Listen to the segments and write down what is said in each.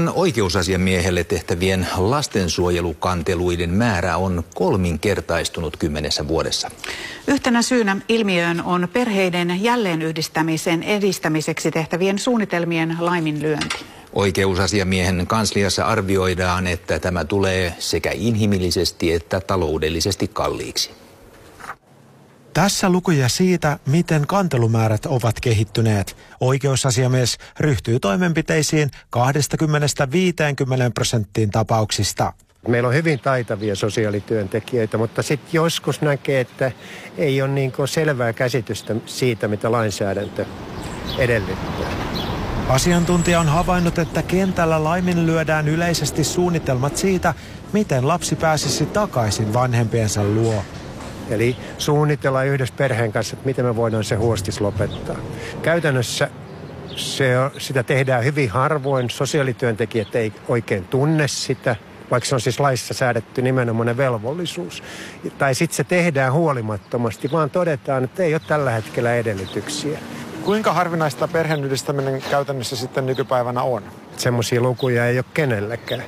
Eduskunnan oikeusasiamiehelle tehtävien lastensuojelukanteluiden määrä on kolminkertaistunut 10 vuodessa. Yhtenä syynä ilmiöön on perheiden jälleenyhdistämisen edistämiseksi tehtävien suunnitelmien laiminlyönti. Oikeusasiamiehen kansliassa arvioidaan, että tämä tulee sekä inhimillisesti että taloudellisesti kalliiksi. Tässä lukuja siitä, miten kantelumäärät ovat kehittyneet. Oikeusasiamies ryhtyy toimenpiteisiin 20–50% tapauksista. Meillä on hyvin taitavia sosiaalityöntekijöitä, mutta sitten joskus näkee, että ei ole niin selvää käsitystä siitä, mitä lainsäädäntö edellyttää. Asiantuntija on havainnut, että kentällä laiminlyödään yleisesti suunnitelmat siitä, miten lapsi pääsisi takaisin vanhempiensa luo. Eli suunnitellaan yhdessä perheen kanssa, että miten me voidaan se huostis lopettaa. Käytännössä sitä tehdään hyvin harvoin. Sosiaalityöntekijät ei oikein tunne sitä, vaikka se on siis laissa säädetty nimenomainen velvollisuus. Tai sitten se tehdään huolimattomasti, vaan todetaan, että ei ole tällä hetkellä edellytyksiä. Kuinka harvinaista perheenyhdistäminen käytännössä sitten nykypäivänä on? Semmoisia lukuja ei ole kenelläkään.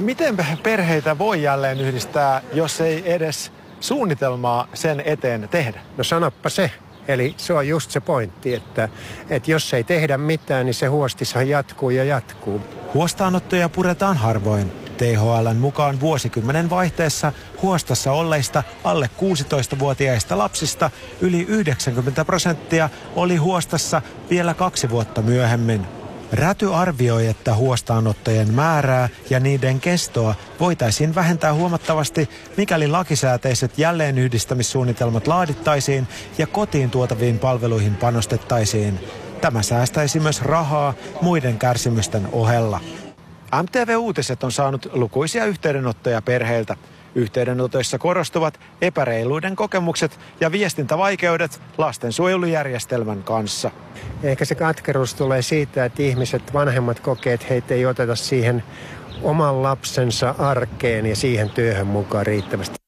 Miten perheitä voi jälleen yhdistää, jos ei edes suunnitelmaa sen eteen tehdä? No sanoppa se. Eli se on just se pointti, että jos ei tehdä mitään, niin se huostishan jatkuu ja jatkuu. Huostaanottoja puretaan harvoin. THL:n mukaan vuosikymmenen vaihteessa huostassa olleista alle 16-vuotiaista lapsista yli 90% oli huostassa vielä 2 vuotta myöhemmin. Räty arvioi, että huostaanottojen määrää ja niiden kestoa voitaisiin vähentää huomattavasti, mikäli lakisääteiset jälleenyhdistämissuunnitelmat laadittaisiin ja kotiin tuotaviin palveluihin panostettaisiin. Tämä säästäisi myös rahaa muiden kärsimysten ohella. MTV Uutiset on saanut lukuisia yhteydenottoja perheiltä. Yhteydenotoissa korostuvat epäreiluiden kokemukset ja viestintävaikeudet lastensuojelujärjestelmän kanssa. Ehkä se katkeruus tulee siitä, että vanhemmat kokee, että heitä ei oteta siihen oman lapsensa arkeen ja siihen työhön mukaan riittävästi.